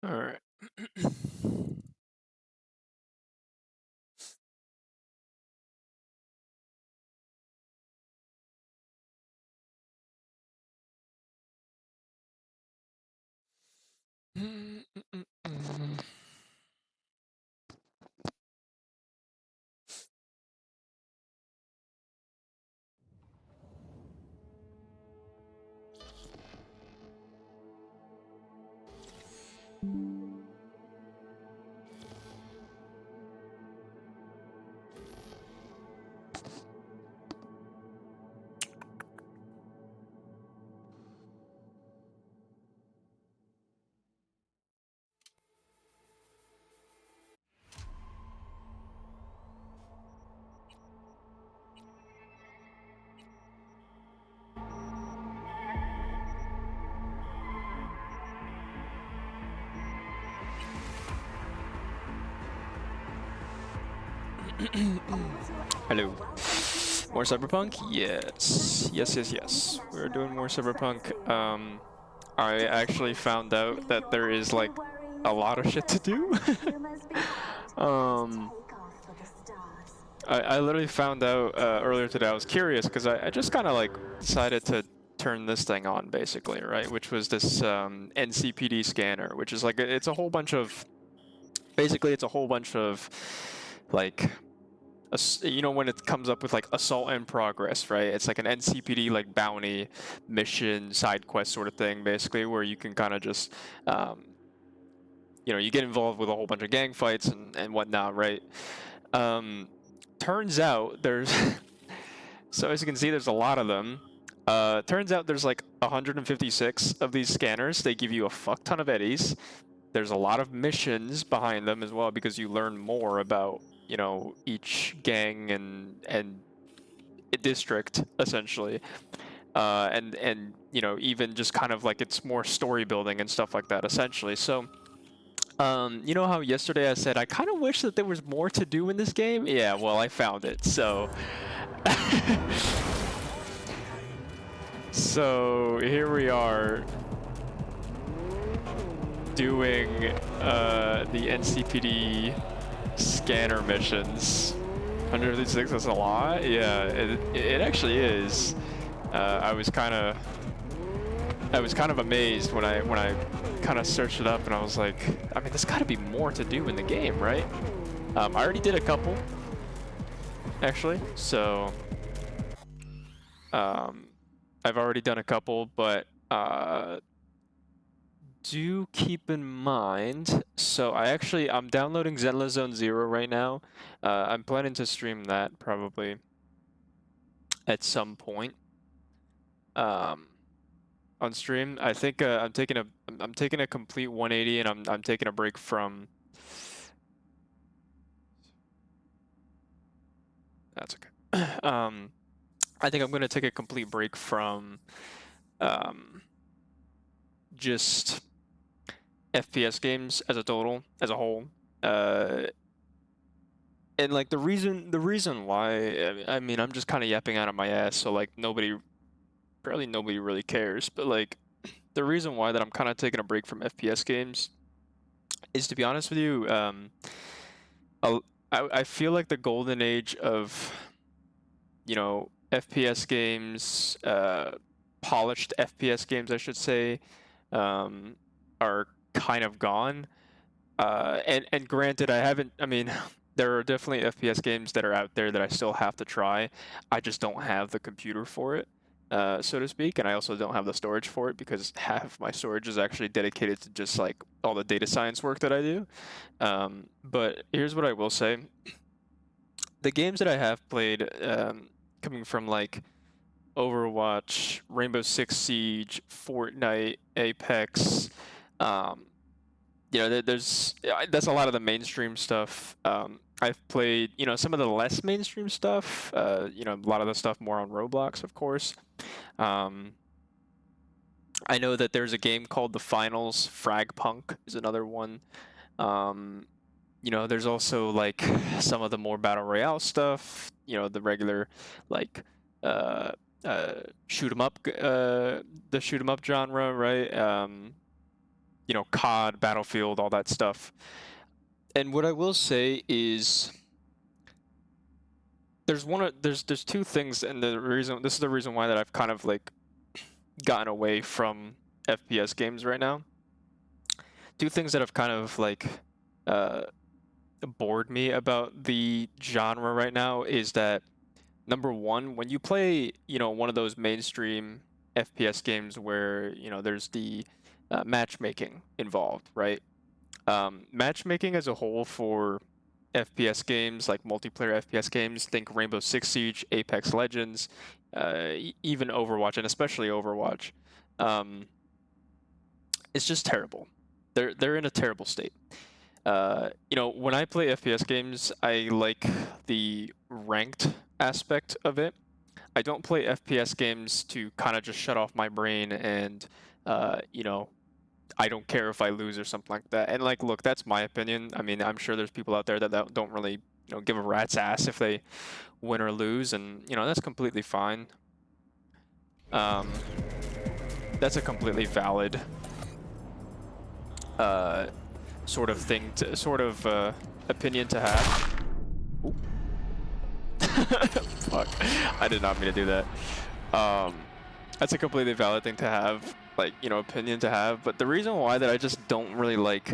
All right. Hello. More Cyberpunk? Yes. Yes. We're doing more Cyberpunk. I actually found out that there is like a lot of shit to do. um, I literally found out earlier today. I was curious because I just kind of like decided to turn this thing on basically, right? Which was this NCPD scanner, which is like it's a whole bunch of basically it's a whole bunch of like you know when it comes up with like assault in progress, right? It's like an NCPD like bounty mission side quest sort of thing, basically, where you can kind of just, um, you get involved with a whole bunch of gang fights and whatnot, right? Um, Turns out there's, so as you can see, there's a lot of them. Turns out there's like 156 of these scanners. They give you a fuck ton of eddies. There's a lot of missions behind them as well because you learn more about each gang and district essentially, and even just kind of like it's more story building and stuff like that essentially. So you know how yesterday I said I kind of wish that there was more to do in this game? Yeah, well, I found it. So so here we are doing the NCPD scanner missions. 156, that's a lot. Yeah, it actually is. I was kind of amazed when I kind of searched it up, and I was like, I mean, there's got to be more to do in the game, right? I already did a couple, actually. So um, I've already done a couple, but do keep in mind. So I'm downloading Zenless Zone Zero right now. I'm planning to stream that probably at some point. Um, on stream. I think I'm taking a complete 180, and I'm taking a break from. That's okay. I think I'm gonna take a complete break from um, just FPS games as a total, as a whole. Uh, and like the reason why, I mean, I'm just kind of yapping out of my ass, so like barely nobody really cares. But like the reason why that I'm kind of taking a break from FPS games is, to be honest with you, a- I feel like the golden age of, FPS games, polished FPS games, I should say, um, are kind of gone. And granted, I haven't. I mean, there are definitely FPS games that are out there that I still have to try. I just don't have the computer for it, so to speak, and I also don't have the storage for it because half my storage is actually dedicated to just like all the data science work that I do. But here's what I will say: the games that I have played, coming from like Overwatch, Rainbow Six Siege, Fortnite, Apex, um, that's a lot of the mainstream stuff. I've played, some of the less mainstream stuff. A lot of the stuff more on Roblox, of course. Um, I know that there's a game called The Finals. Fragpunk is another one. Um, there's also like some of the more battle royale stuff. The regular like uh, shoot 'em up, the shoot 'em up genre, right? you know, COD, Battlefield, all that stuff. And what I will say is there's two things, and this is the reason why that I've kind of like gotten away from FPS games right now. Two things that have kind of like bored me about the genre right now is that, number one, when you play, you know, one of those mainstream FPS games where, you know, there's the matchmaking involved, right? Matchmaking as a whole for FPS games, like multiplayer FPS games, think Rainbow Six Siege, Apex Legends, even Overwatch, and especially Overwatch, it's just terrible. They're in a terrible state. You know, when I play FPS games, I like the ranked aspect of it. I don't play FPS games to kind of just shut off my brain and, you know, I don't care if I lose or something like that. And like, look, that's my opinion. I mean, I'm sure there's people out there that don't really, you know, give a rat's ass if they win or lose, and you know, that's completely fine. That's a completely valid sort of thing to opinion to have. Fuck, I did not mean to do that. That's a completely valid thing to have, like, you know, opinion to have. But the reason why that I just don't really like,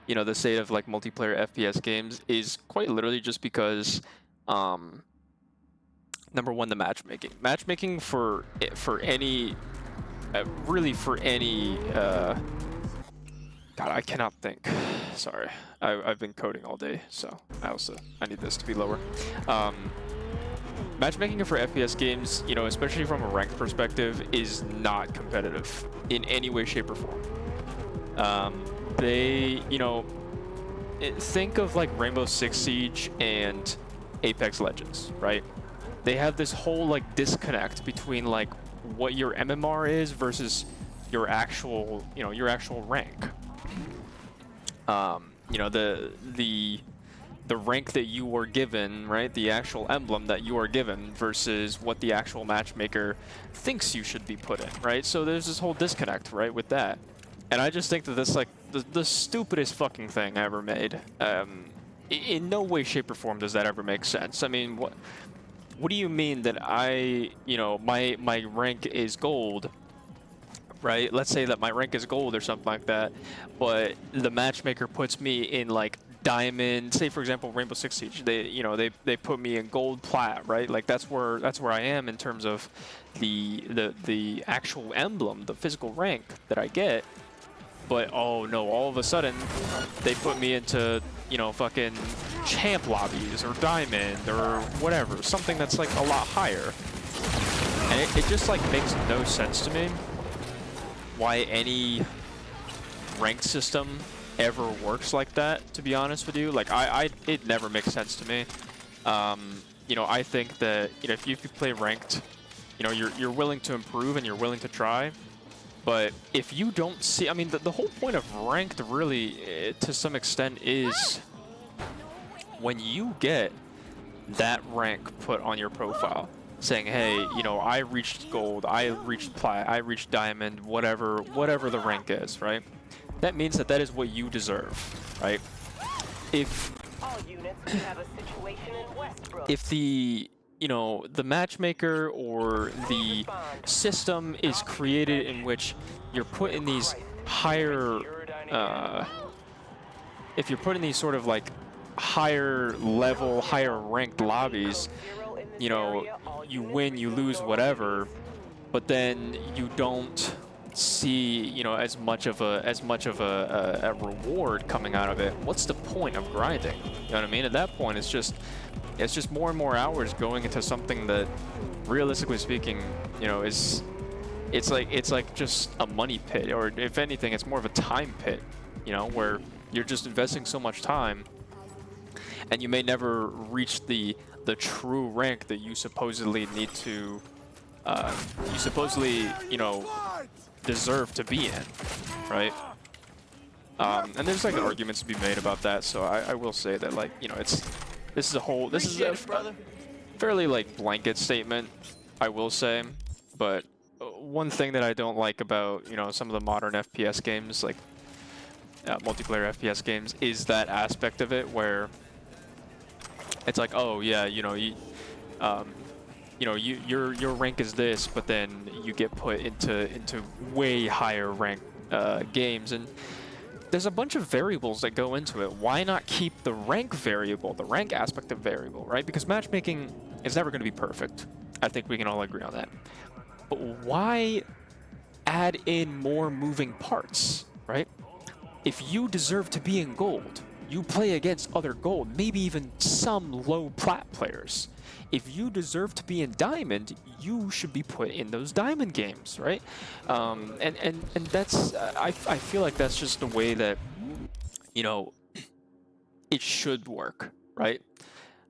you know, the state of like multiplayer FPS games is quite literally just because, number one, the matchmaking. Matchmaking for any, really for any, God, I cannot think. Sorry, I've been coding all day, so I need this to be lower. Matchmaking for FPS games, you know, especially from a ranked perspective, is not competitive in any way, shape, or form. They, you know, think of like Rainbow Six Siege and Apex Legends, right? They have this whole like disconnect between like what your MMR is versus your actual, you know, your actual rank. You know, the rank that you were given, right? The actual emblem that you are given versus what the actual matchmaker thinks you should be put in, right? So there's this whole disconnect, right, with that. And I just think that that's like the stupidest fucking thing ever made. In no way, shape, or form does that ever make sense. I mean, what do you mean that you know, my rank is gold, right? Let's say that my rank is gold or something like that, but the matchmaker puts me in like diamond, say for example Rainbow Six Siege, they put me in gold plat, right? Like that's where I am in terms of the actual emblem, the physical rank that I get. But oh no, all of a sudden they put me into, you know, fucking champ lobbies or diamond or whatever, something that's like a lot higher. And it just like makes no sense to me why any ranked system ever works like that, to be honest with you. Like it never makes sense to me. You know, I think that, you know, if you play ranked, you know, you're willing to improve and you're willing to try. But if you don't see, I mean, the whole point of ranked really, to some extent, is when you get that rank put on your profile, saying, hey, you know, I reached gold, I reached plat, I reached diamond, whatever the rank is, right? That means that is what you deserve, right? If the, you know, the matchmaker or the system is created in which you're put in these higher, if you're put in these sort of like higher level, higher ranked lobbies, you know, you win, you lose, whatever, but then you don't see, you know, as much of a reward coming out of it. What's the point of grinding? You know what I mean? At that point, it's just more and more hours going into something that, realistically speaking, you know, it's like just a money pit, or if anything, it's more of a time pit, you know, where you're just investing so much time and you may never reach the true rank that you supposedly need to, you know, deserve to be in, right? And there's like arguments to be made about that, so I will say that, like, you know, this is a fairly like blanket statement, I will say, but one thing that I don't like about, you know, some of the modern FPS games, like multiplayer FPS games, is that aspect of it where it's like, oh yeah, you know, your rank is this, but then you get put into way higher rank games, and there's a bunch of variables that go into it. Why not keep the rank variable, the rank aspect of variable, right? Because matchmaking is never going to be perfect. I think we can all agree on that. But why add in more moving parts, right? If you deserve to be in gold, you play against other gold, maybe even some low plat players. If you deserve to be in diamond, you should be put in those diamond games, right? And that's I feel like that's just the way that, you know, it should work, right?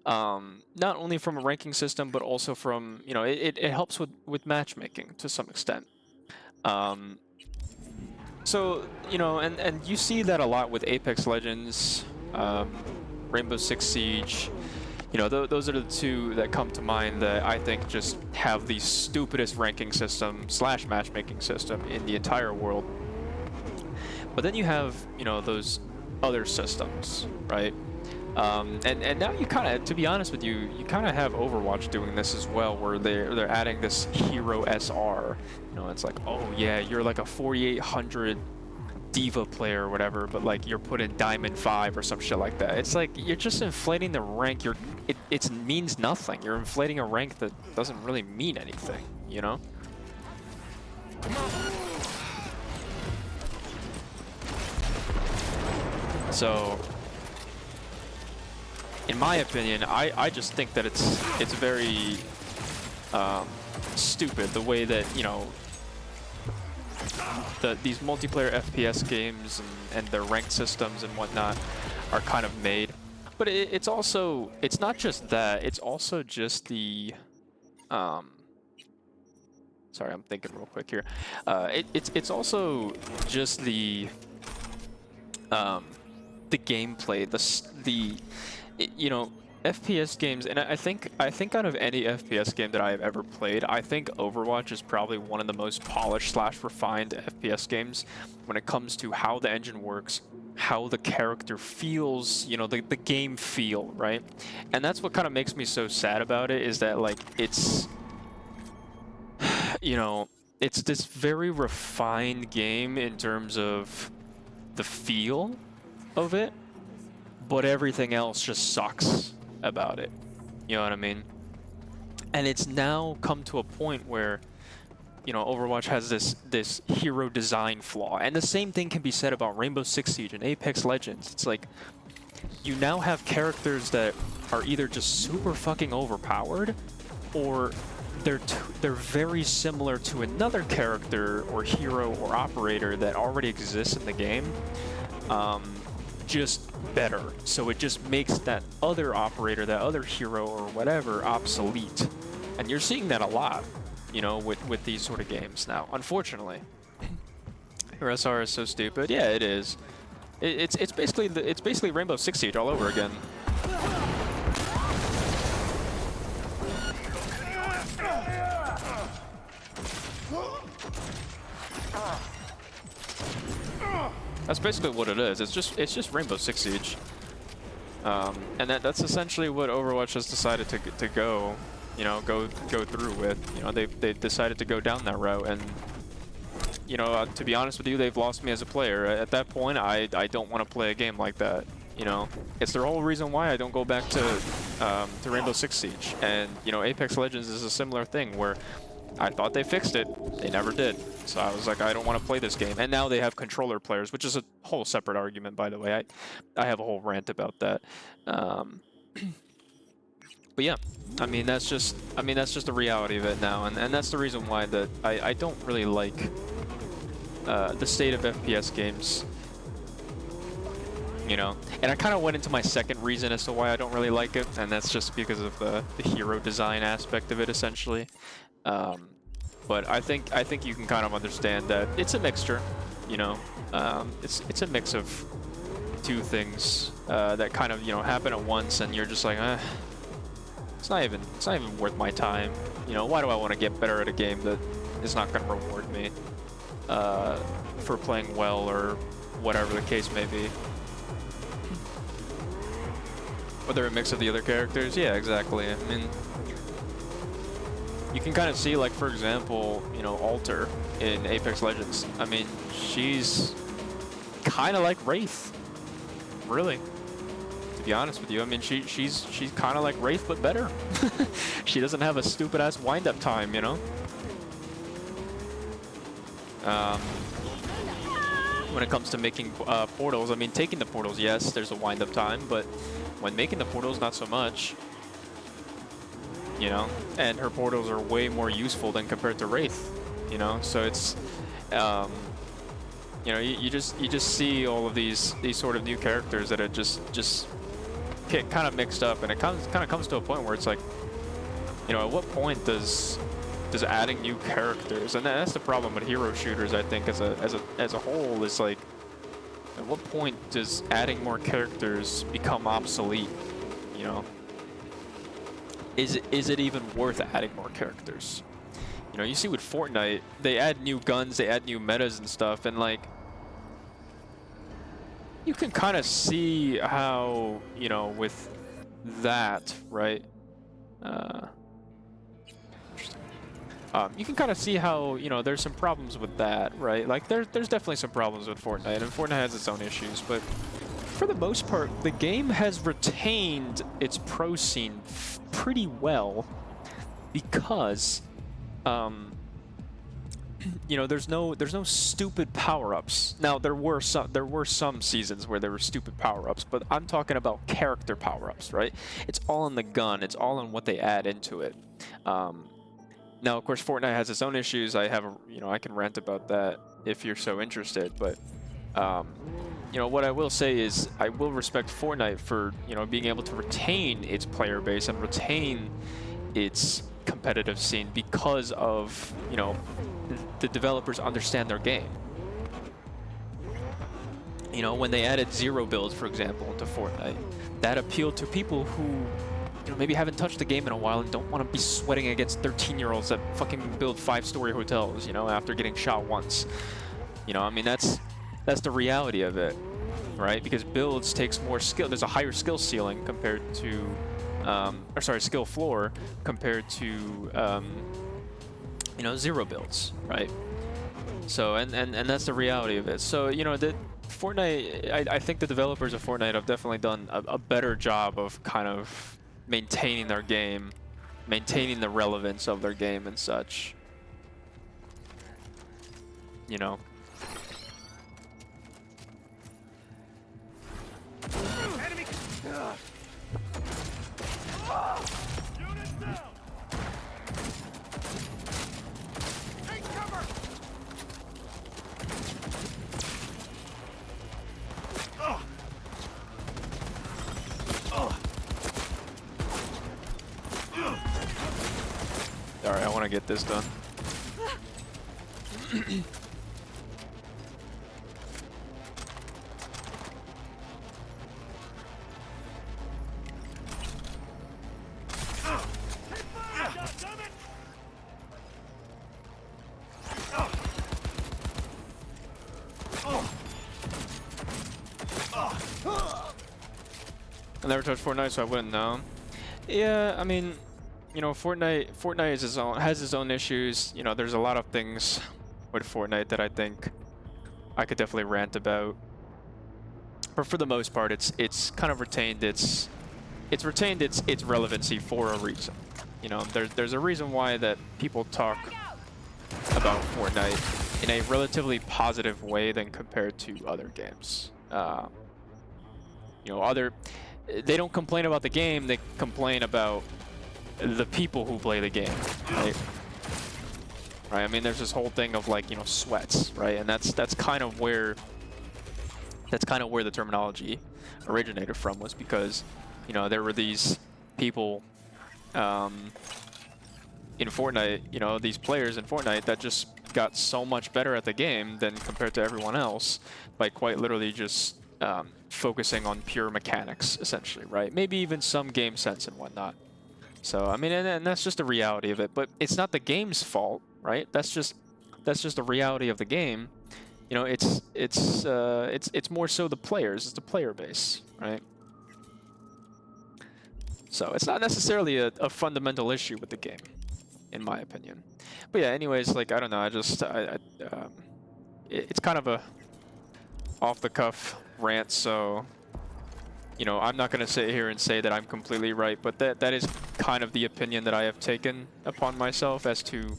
Not only from a ranking system, but also from, you know, it helps with matchmaking to some extent. So, you know, and you see that a lot with Apex Legends, Rainbow Six Siege. You know, those are the two that come to mind that I think just have the stupidest ranking system / matchmaking system in the entire world. But then you have, you know, those other systems, right? And now you kind of, to be honest with you, you kind of have Overwatch doing this as well, where they're adding this hero SR. You know, it's like, oh yeah, you're like a 4800 diva player or whatever, but like you're put in Diamond 5 or some shit like that. It's like you're just inflating the rank. It means nothing. You're inflating a rank that doesn't really mean anything, you know? So, in my opinion, I just think that it's very stupid the way that, you know, these multiplayer FPS games and their ranked systems and whatnot are kind of made. But it's also, it's not just that, it's also just the, sorry, I'm thinking real quick here. It's also just the gameplay, you know, FPS games, and I think out of any FPS game that I have ever played, I think Overwatch is probably one of the most polished / refined FPS games when it comes to how the engine works, how the character feels, you know, the game feel, right? And that's what kind of makes me so sad about it, is that, like, it's, you know, it's this very refined game in terms of the feel of it, but everything else just sucks about it. You know what I mean? And it's now come to a point where, you know, Overwatch has this hero design flaw. And the same thing can be said about Rainbow Six Siege and Apex Legends. It's like, you now have characters that are either just super fucking overpowered, or they're very similar to another character or hero or operator that already exists in the game, just better. So it just makes that other operator, that other hero or whatever, obsolete. And you're seeing that a lot, you know, with these sort of games now, unfortunately. Your SR is so stupid. Yeah, it is. It's basically Rainbow Six Siege all over again. That's basically what it is. It's just Rainbow Six Siege, and that's essentially what Overwatch has decided to go, you know, go through with. You know, they decided to go down that route, and, you know, to be honest with you, they've lost me as a player. At that point, I don't want to play a game like that. You know, it's the whole reason why I don't go back to Rainbow Six Siege. And, you know, Apex Legends is a similar thing where I thought they fixed it. They never did. So I was like, I don't want to play this game. And now they have controller players, which is a whole separate argument, by the way. I have a whole rant about that. But yeah, I mean, that's just the reality of it now. And that's the reason why that I don't really like the state of FPS games. You know, and I kind of went into my second reason as to why I don't really like it, and that's just because of the hero design aspect of it, essentially. But I think you can kind of understand that it's a mixture, you know. It's a mix of two things that kind of, you know, happen at once, and you're just like, it's not even worth my time. You know, why do I want to get better at a game that is not going to reward me for playing well or whatever the case may be. Whether a mix of the other characters, yeah, exactly. I mean, you can kind of see, like, for example, you know, Alter in Apex Legends. I mean, she's kind of like Wraith, really. To be honest with you, I mean, she's kind of like Wraith, but better. She doesn't have a stupid ass wind-up time, you know. When it comes to making portals, I mean, taking the portals, yes, there's a wind-up time, but when making the portals, not so much. You know, and her portals are way more useful than compared to Wraith. You know, so it's, you know, you just see all of these sort of new characters that are just get kind of mixed up, and it kind of comes to a point where it's like, you know, at what point does adding new characters, and that's the problem with hero shooters, I think, as a whole, is like, at what point does adding more characters become obsolete? You know, is it even worth adding more characters? You know, you see with Fortnite, they add new guns, they add new metas and stuff, and like, you can kind of see how, you know, with that, right? You can kind of see how, you know, there's some problems with that, right? Like, there's definitely some problems with Fortnite, and Fortnite has its own issues, but for the most part, the game has retained its pro scene pretty well because, you know, there's no stupid power-ups. Now, there were some seasons where there were stupid power-ups, but I'm talking about character power-ups, right? It's all in the gun. It's all in what they add into it. Now, of course, Fortnite has its own issues. I can rant about that if you're so interested. But, you know, what I will say is I will respect Fortnite for, you know, being able to retain its player base and retain its competitive scene because of, you know, the developers understand their game. You know, when they added zero builds, for example, into Fortnite, that appealed to people who, you know, maybe haven't touched the game in a while and don't want to be sweating against 13-year-olds that fucking build 5-story hotels, you know, after getting shot once. You know, I mean, that's the reality of it, right? Because builds takes more skill. There's a higher skill ceiling compared to, or sorry, skill floor compared to, you know, zero builds, right? So, and that's the reality of it. So, you know, the Fortnite, I think the developers of Fortnite have definitely done a better job of kind of maintaining their game, maintaining the relevance of their game and such. You know. Enemy. Unit down. Take cover. Alright, I want to get this done. I never touched Fortnite, so I wouldn't know. Yeah, I mean, you know, Fortnite is has its own issues. You know, there's a lot of things with Fortnite that I think I could definitely rant about. But for the most part, it's kind of retained its relevancy for a reason. You know, there's a reason why that people talk about Fortnite in a relatively positive way than compared to other games. You know, they don't complain about the game, they complain about the people who play the game, right? Right, I mean, there's this whole thing of, like, you know, sweats, right? And that's kind of where the terminology originated from, was because, you know, there were these people in Fortnite, you know, these players in Fortnite that just got so much better at the game than compared to everyone else by quite literally just focusing on pure mechanics, essentially, right? Maybe even some game sense and whatnot. So I mean, and that's just the reality of it. But it's not the game's fault, right? That's just the reality of the game. You know, it's more so the players. It's the player base, right? So it's not necessarily a fundamental issue with the game, in my opinion. But yeah, anyways, like I don't know. It's kind of a off the cuff rant, so you know, I'm not going to sit here and say that I'm completely right, but that is kind of the opinion that I have taken upon myself as to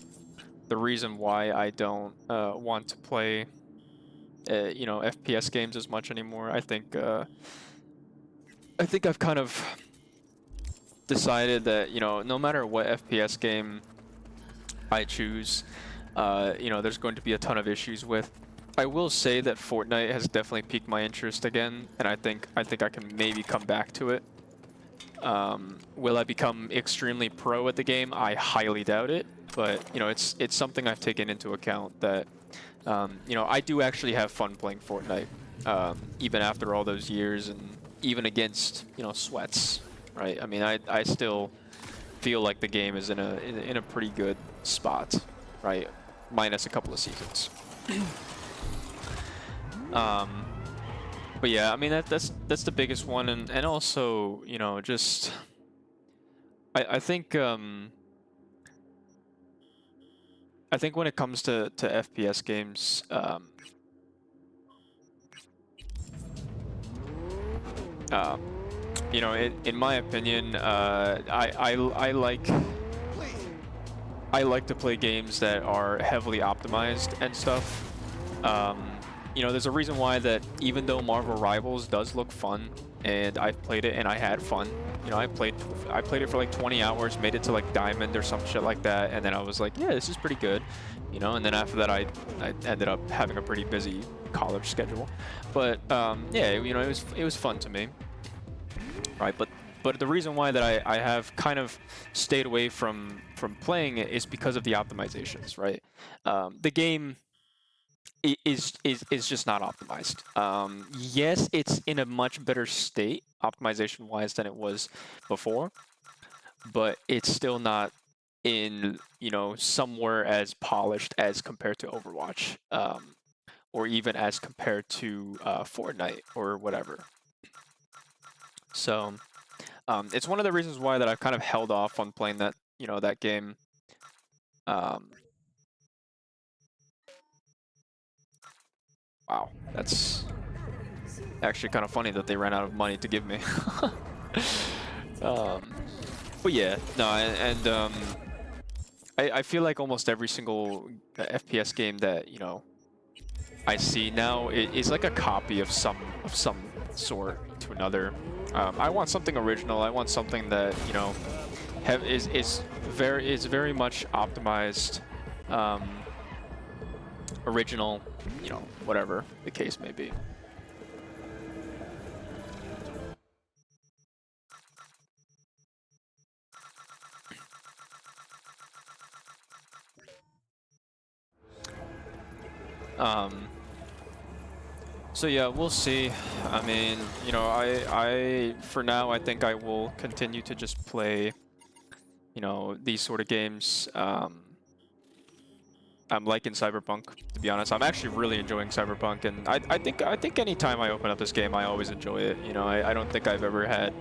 the reason why I don't want to play, you know, FPS games as much anymore. I think I've kind of decided that, you know, no matter what FPS game I choose, you know, there's going to be a ton of issues with. I will say that Fortnite has definitely piqued my interest again, and I think I can maybe come back to it. Will I become extremely pro at the game? I highly doubt it, but you know, it's something I've taken into account that you know, I do actually have fun playing Fortnite, even after all those years, and even against, you know, sweats, right? I mean, I still feel like the game is in a pretty good spot, right? Minus a couple of seasons. But yeah, I mean that's the biggest one, and also, you know, just I think when it comes to FPS games, you know, in my opinion, I like to play games that are heavily optimized and stuff. You know, there's a reason why that even though Marvel Rivals does look fun, and I've played it and I had fun. You know, I played it for like 20 hours, made it to like Diamond or some shit like that, and then I was like, yeah, this is pretty good. You know, and then after that I ended up having a pretty busy college schedule. But yeah, you know, it was fun to me. Right, but the reason why that I have kind of stayed away from playing it is because of the optimizations, right? The game is just not optimized. Yes, it's in a much better state optimization wise than it was before, but it's still not in, you know, somewhere as polished as compared to Overwatch, or even as compared to Fortnite or whatever. So it's one of the reasons why that I've kind of held off on playing that, you know, that game. Wow, that's actually kind of funny that they ran out of money to give me. But yeah, no, and I feel like almost every single FPS game that, you know, I see now is like a copy of some sort to another. I want something original. I want something that, you know, is very much optimized, original, you know, whatever the case may be. So yeah, we'll see. I mean, you know, I for now I think I will continue to just play, you know, these sort of games. I'm liking Cyberpunk, to be honest. I'm actually really enjoying Cyberpunk, and I think anytime I open up this game, I always enjoy it. You know, I don't think I've ever had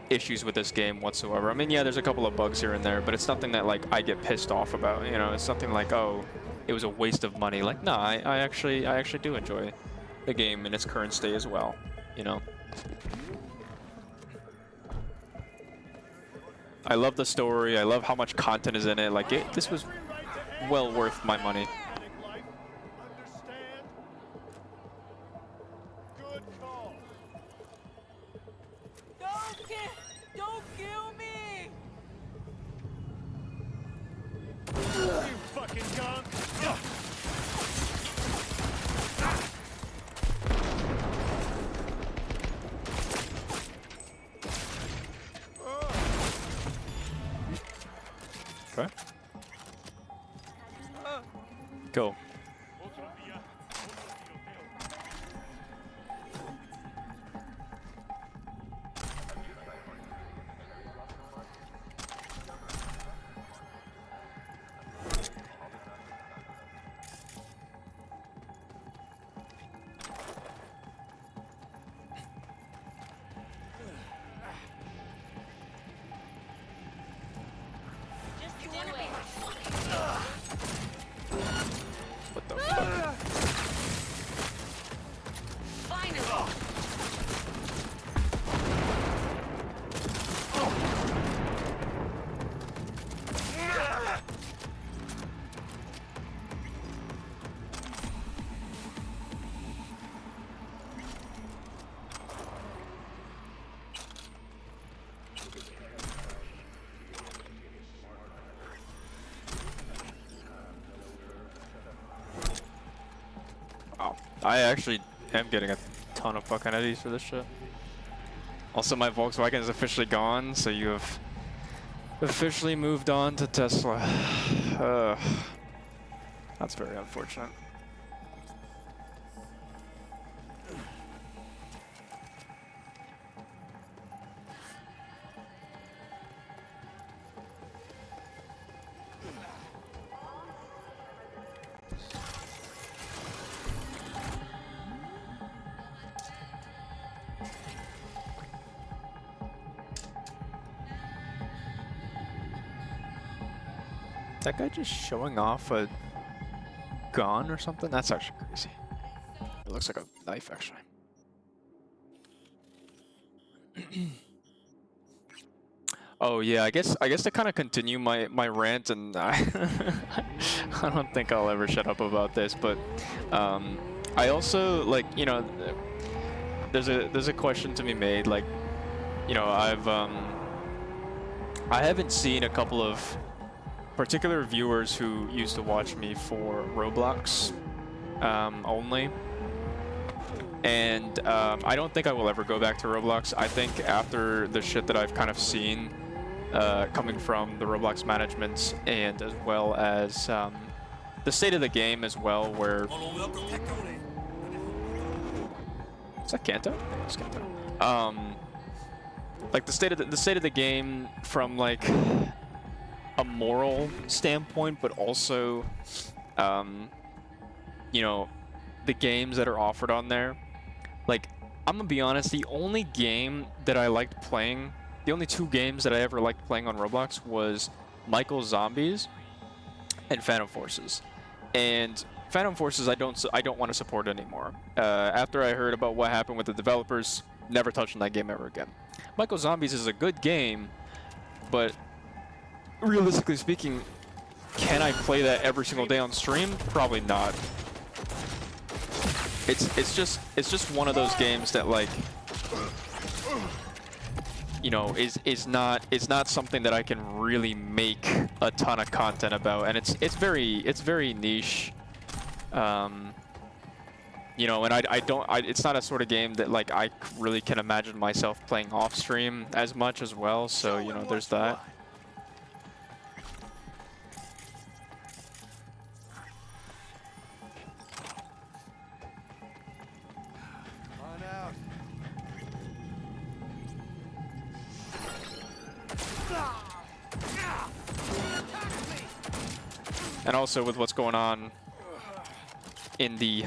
issues with this game whatsoever. I mean, yeah, there's a couple of bugs here and there, but it's nothing that like I get pissed off about. You know, it's something like, oh, it was a waste of money. Like, no, I actually do enjoy the game in its current state as well. You know, I love the story. I love how much content is in it. Like, this was well worth my money. Understand? Good call. Don't kill me! You fucking gunk. Okay. Go. What the fuck? Wow. I actually am getting a ton of fucking eddies for this shit. Also, my Volkswagen is officially gone, so you have officially moved on to Tesla. That's very unfortunate. That guy just showing off a gun or something? That's actually crazy. It looks like a knife, actually. Oh yeah, I guess to kind of continue my rant, and I don't think I'll ever shut up about this, but I also, like, you know, there's a question to be made, like, you know, I haven't seen a couple of particular viewers who used to watch me for Roblox only, and I don't think I will ever go back to Roblox. I think after the shit that I've kind of seen coming from the Roblox management, and as well as the state of the game as well, where is that Kanto? I think it's Kanto. Like the state of the game from like a moral standpoint, but also, you know, the games that are offered on there. Like, I'm gonna be honest, the only game that I liked playing, the only two games that I ever liked playing on Roblox was Michael's Zombies and Phantom Forces. And Phantom Forces I don't want to support anymore. After I heard about what happened with the developers, never touching that game ever again. Michael Zombies is a good game, but realistically speaking, can I play that every single day on stream? Probably not. It's just one of those games that, like, you know, is not something that I can really make a ton of content about, and it's very niche. You know, and it's not a sort of game that, like, I really can imagine myself playing off stream as much as well. So, you know, there's that. And also with what's going on in the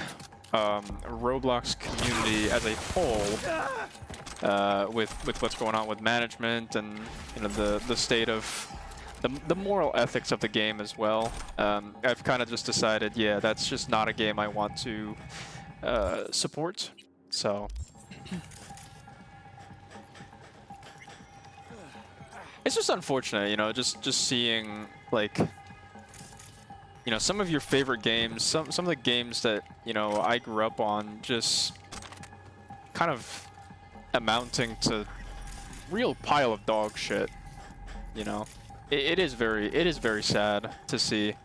Roblox community as a whole, with what's going on with management and, you know, the state of the moral ethics of the game as well, I've kind of just decided, yeah, that's just not a game I want to support. So it's just unfortunate, you know, just seeing, like, you know, some of your favorite games, some of the games that, you know, I grew up on, just kind of amounting to real pile of dog shit. You know, it is very sad to see.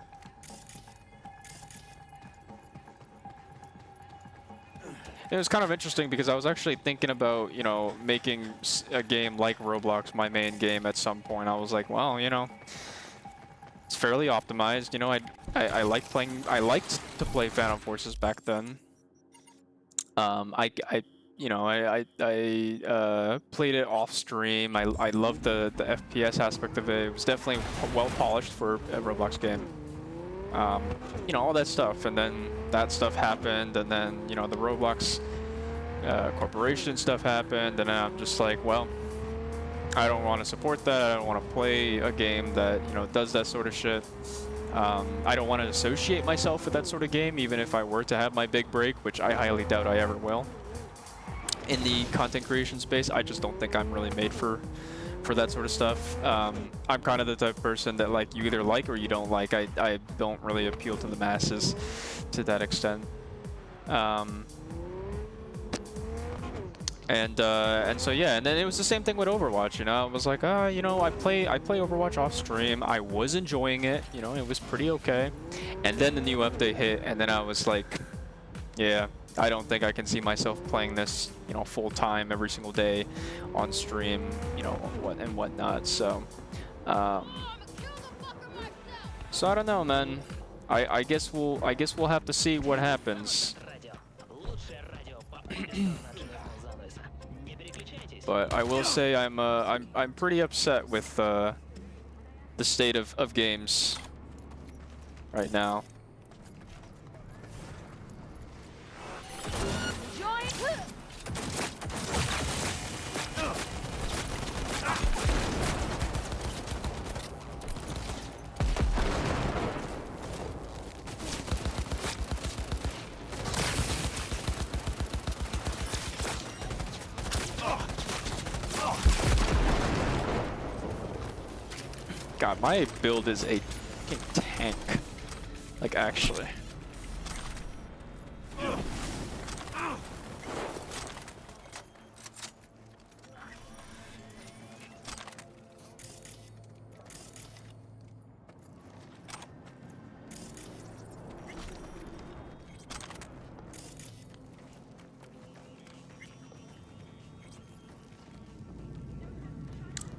It was kind of interesting because I was actually thinking about, you know, making a game like Roblox my main game at some point. I was like, well, you know, it's fairly optimized. You know, I liked to play Phantom Forces back then. You know, I played it off stream. I loved the FPS aspect of it. It was definitely well polished for a Roblox game. You know, all that stuff, and then that stuff happened, and then, you know, the Roblox corporation stuff happened, and I'm just like, well, I don't want to support that. I don't want to play a game that, you know, does that sort of shit. I don't want to associate myself with that sort of game, even if I were to have my big break, which I highly doubt I ever will. In the content creation space, I just don't think I'm really made for that sort of stuff. I'm kind of the type of person that, like, you either like or you don't like. I don't really appeal to the masses to that extent. And so yeah, and then it was the same thing with Overwatch. You know, I was like, you know, I play Overwatch off stream. I was enjoying it. You know, it was pretty okay. And then the new update hit, and then I was like, yeah, I don't think I can see myself playing this, you know, full time every single day on stream. You know, whatnot. So, so I don't know, man. I guess we'll have to see what happens. But I will say I'm pretty upset with the state of games right now. God, my build is a fucking tank. Like, actually.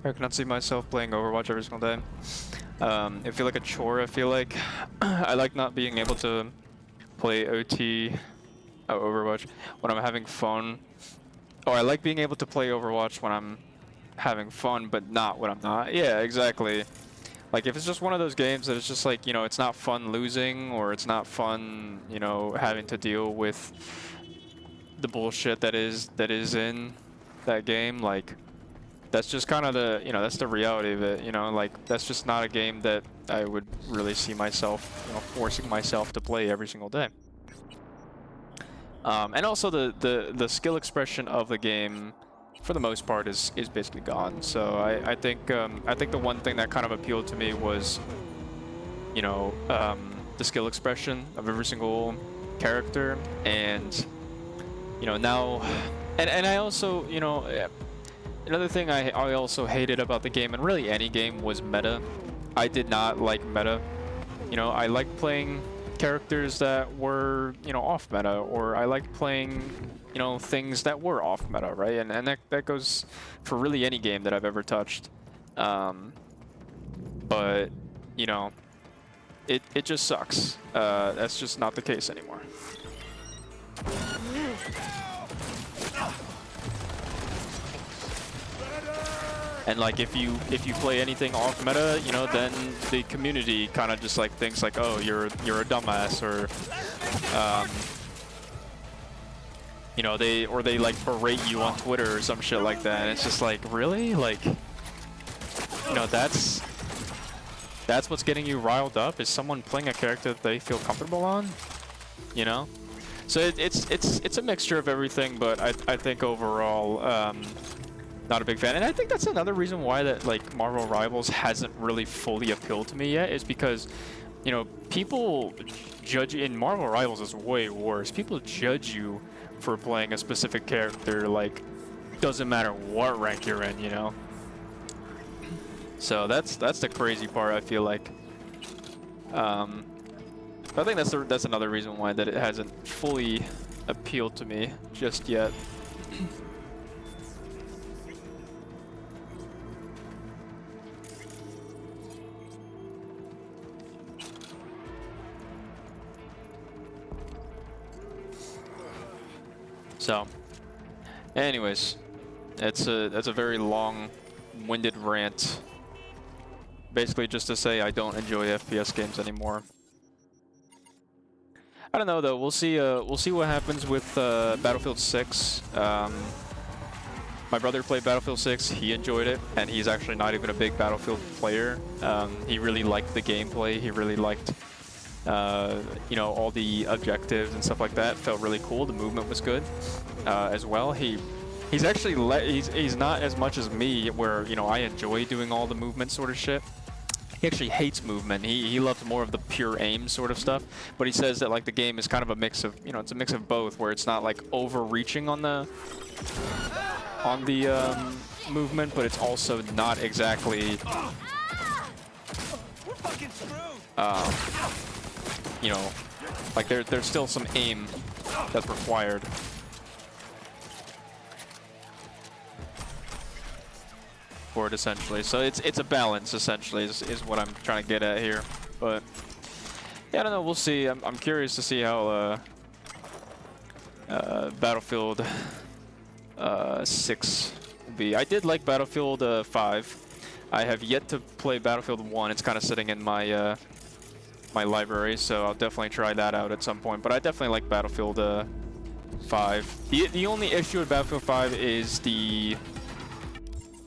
I cannot see myself playing Overwatch every single day. I feel like a chore, I feel like. I like not being able to play Overwatch when I'm having fun. Or I like being able to play Overwatch when I'm having fun, but not when I'm not. Yeah, exactly. Like, if it's just one of those games that it's just like, you know, it's not fun losing, or it's not fun, you know, having to deal with the bullshit that is in that game, like, that's just kind of the, you know, that's the reality of it, you know, like, that's just not a game that I would really see myself, you know, forcing myself to play every single day. And also the skill expression of the game, for the most part, is basically gone. So I think the one thing that kind of appealed to me was, you know, the skill expression of every single character, and, you know, now, and I also, you know, another thing I also hated about the game, and really any game, was meta. I did not like meta. You know, I liked playing characters that were, you know, off meta, or I liked playing, you know, things that were off meta, right? And that goes for really any game that I've ever touched. But, you know, it just sucks. That's just not the case anymore. And like, if you play anything off meta, you know, then the community kind of just like thinks like, oh, you're a dumbass, or you know, they like berate you on Twitter or some shit like that. And it's just like, really? Like, you know, that's what's getting you riled up, is someone playing a character that they feel comfortable on, you know? So it's a mixture of everything, but I think overall, not a big fan. And I think that's another reason why that, like, Marvel Rivals hasn't really fully appealed to me yet, is because, you know, people judge, in Marvel Rivals is way worse. People judge you for playing a specific character, like, doesn't matter what rank you're in, you know? So that's the crazy part, I feel like. But I think that's another reason why that it hasn't fully appealed to me just yet. So, anyways, that's a very long-winded rant. Basically, just to say I don't enjoy FPS games anymore. I don't know though. We'll see what happens with Battlefield 6. my brother played Battlefield 6. He enjoyed it, and he's actually not even a big Battlefield player. He really liked the gameplay. He really liked, you know, all the objectives and stuff like that. Felt really cool. The movement was good as well. He's actually he's not as much as me, where, you know, I enjoy doing all the movement sort of shit. He actually hates movement. He loves more of the pure aim sort of stuff. But he says that like the game is kind of a mix of, you know, it's a mix of both, where it's not like overreaching on the movement, but it's also not exactly you know, like there's still some aim that's required. For it, essentially. So it's a balance, essentially, is what I'm trying to get at here. But yeah, I don't know, we'll see. I'm curious to see how Battlefield 6 will be. I did like Battlefield 5. I have yet to play Battlefield 1. It's kind of sitting in my my library, so I'll definitely try that out at some point. But I definitely like Battlefield 5. The only issue with Battlefield 5 is the, you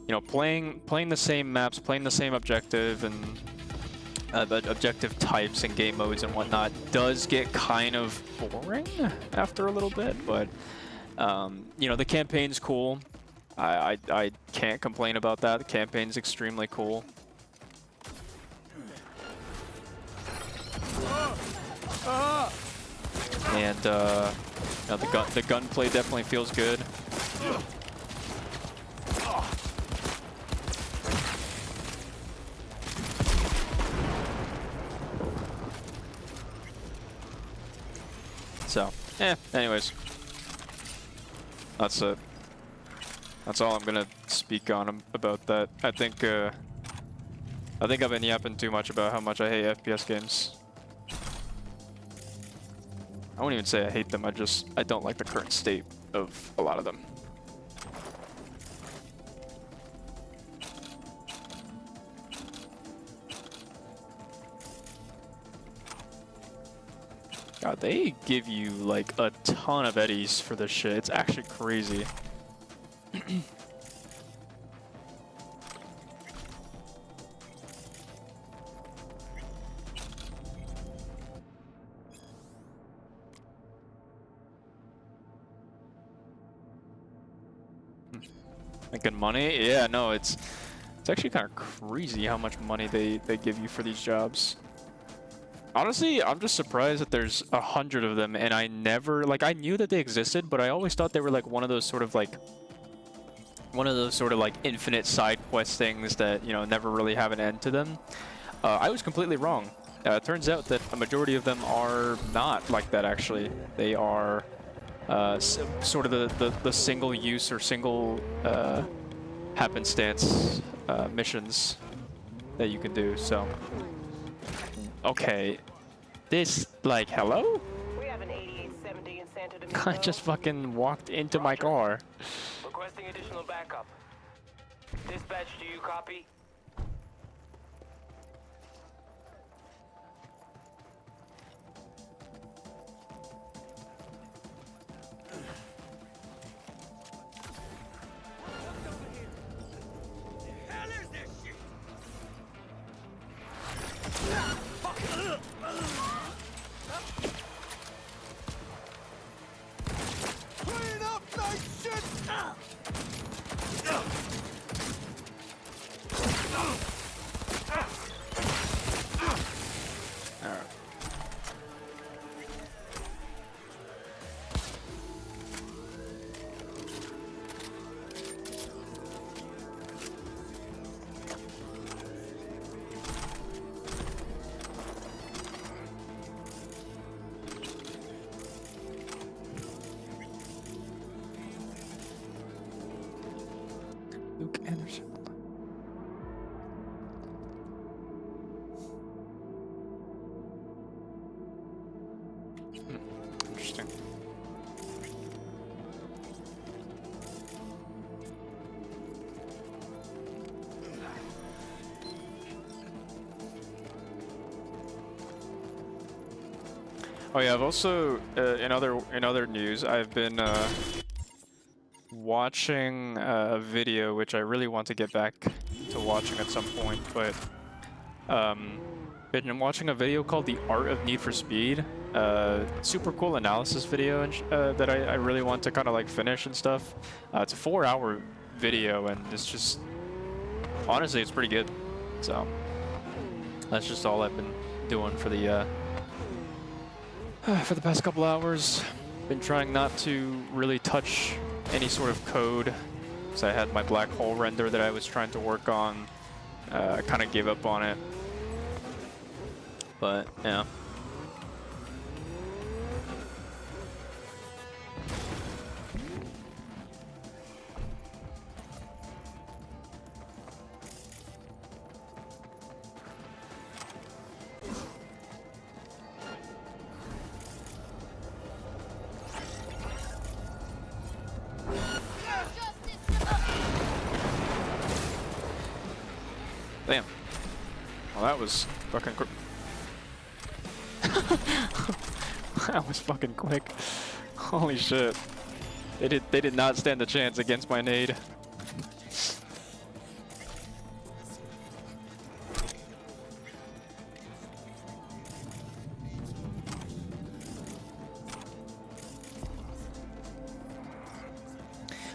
know, playing the same maps, playing the same objective, and the objective types and game modes and whatnot does get kind of boring after a little bit. But you know, the campaign's cool. I can't complain about that. The campaign's extremely cool. And you know, the gunplay definitely feels good. So, anyways, that's it. That's all I'm gonna speak on about that. I think I've been yapping too much about how much I hate FPS games. I won't even say I hate them. I don't like the current state of a lot of them. God, they give you like a ton of eddies for this shit. It's actually crazy. Making money? Yeah, no, it's actually kind of crazy how much money they give you for these jobs. Honestly, I'm just surprised that there's 100 of them, and I never, like, I knew that they existed, but I always thought they were like one of those sort of like infinite side quest things that, you know, never really have an end to them. I was completely wrong. It turns out that a majority of them are not like that, actually. They are sort of the single use or single happenstance missions that you can do. So, okay, this, like, hello? We have an 8870 in Santo Domingo. I just fucking walked into my car. Requesting additional backup. Dispatch, do you copy? Clean up that shit! Luke Anderson. Interesting. Oh yeah, I've also in other news, I've been watching a video, which I really want to get back to watching at some point, but been watching a video called The Art of Need for Speed. Super cool analysis video and that I really want to kind of like finish and stuff. It's a 4-hour video and it's just, honestly, it's pretty good. So that's just all I've been doing for the past couple hours. Been trying not to really touch any sort of code because I had my black hole render that I was trying to work on. I kind of gave up on it. But yeah. Damn. Well, that was fucking quick. That was fucking quick. Holy shit. They did not stand a chance against my nade.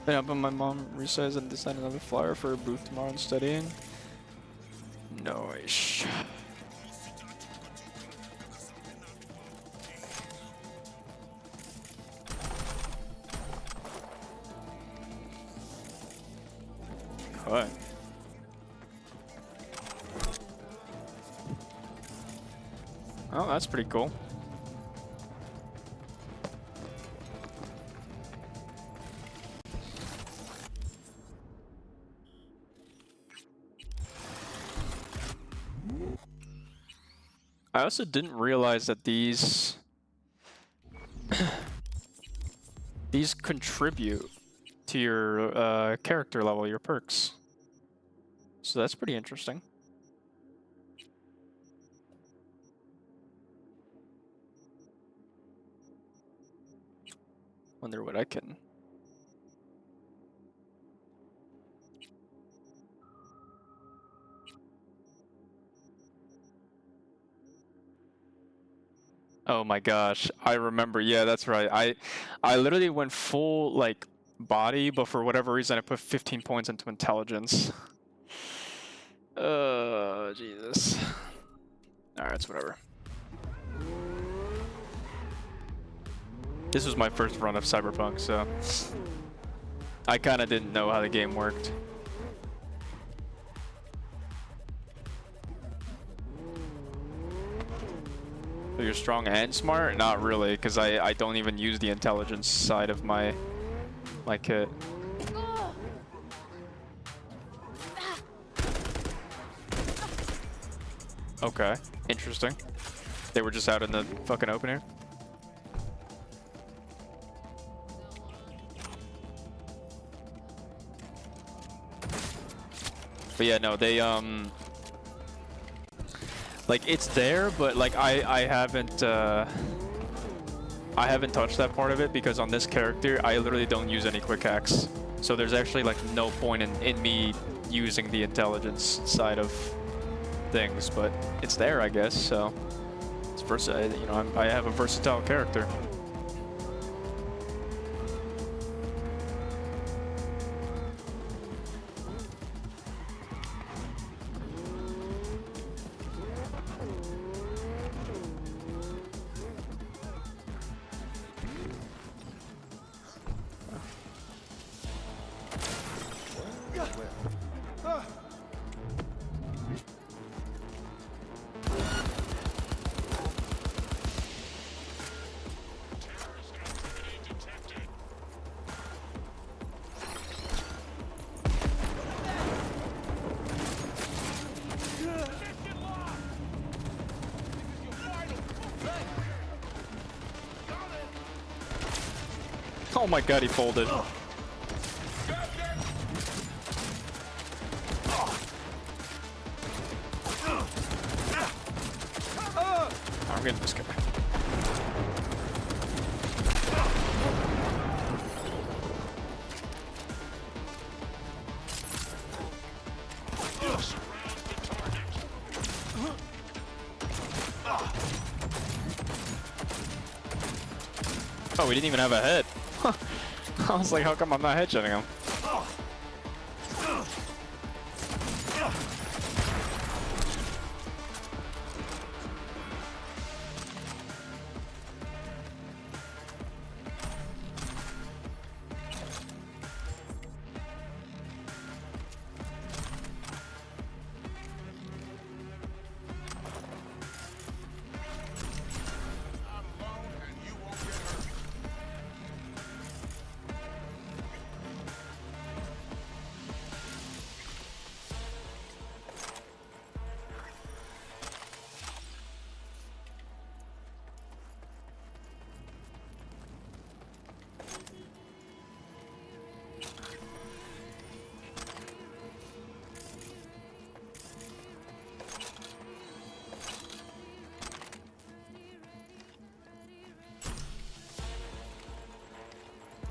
Then up on my mom resized and designed another flyer for a booth tomorrow and studying. Nice. What? Oh, that's pretty cool. I also didn't realize that these contribute to your character level, your perks. So that's pretty interesting. Wonder what I can. Oh my gosh, I remember. Yeah, that's right. I literally went full like body, but for whatever reason I put 15 points into intelligence. Oh, Jesus. Alright, it's whatever. This was my first run of Cyberpunk, so I kind of didn't know how the game worked. So you're strong and smart? Not really, because I don't even use the intelligence side of my kit. Okay, interesting. They were just out in the fucking open air. But yeah, no, they like it's there, but like I haven't touched that part of it because on this character I literally don't use any quick hacks. So there's actually like no point in me using the intelligence side of things, but it's there, I guess. So it's versatile. You know, I have a versatile character. Oh my god, he folded. I'm getting this guy. Oh, we didn't even have a head. I was like, how come I'm not headshotting him?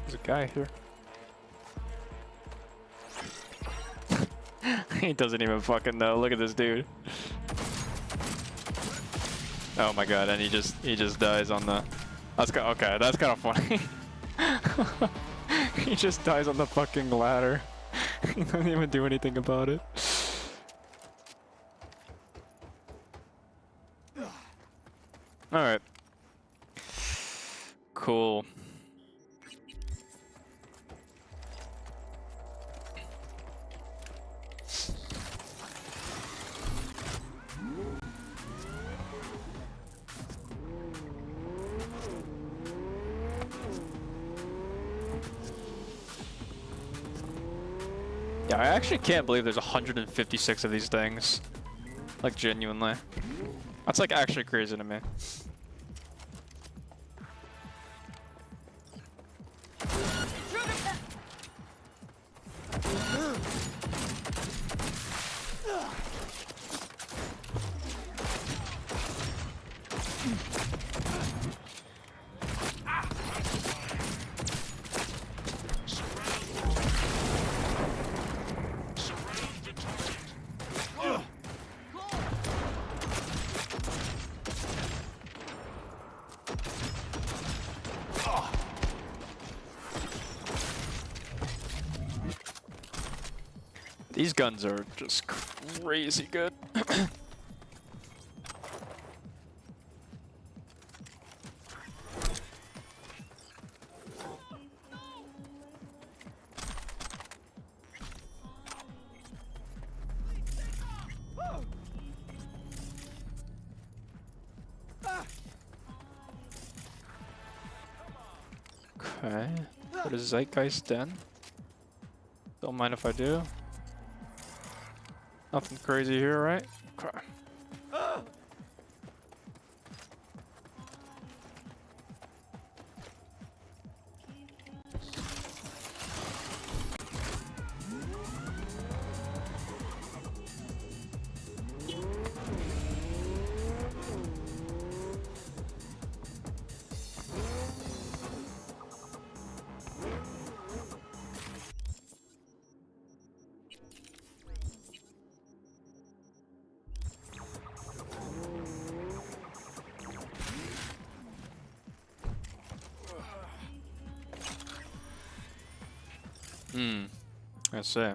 There's a guy here. He doesn't even fucking know. Look at this dude. Oh my god, and he just dies on the. Okay, that's kind of funny. He just dies on the fucking ladder. He doesn't even do anything about it. All right. Cool. Yeah, I actually can't believe there's 156 of these things. Like, genuinely. That's like actually crazy to me. These guns are just crazy good. Okay, put a Zeitgeist den. Don't mind if I do. Nothing crazy here, right? Okay. I see.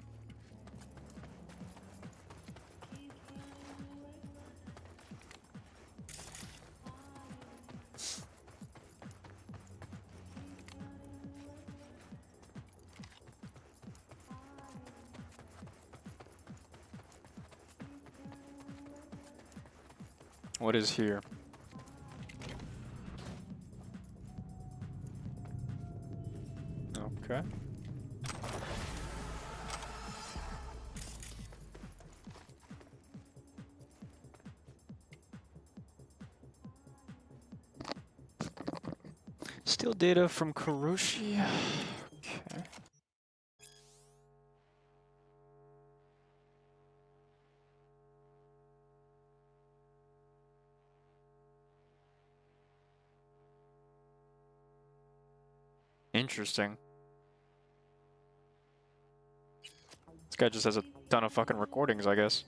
What is here? Okay. Steal data from Kuroshi. Okay. Interesting. This guy just has a ton of fucking recordings, I guess.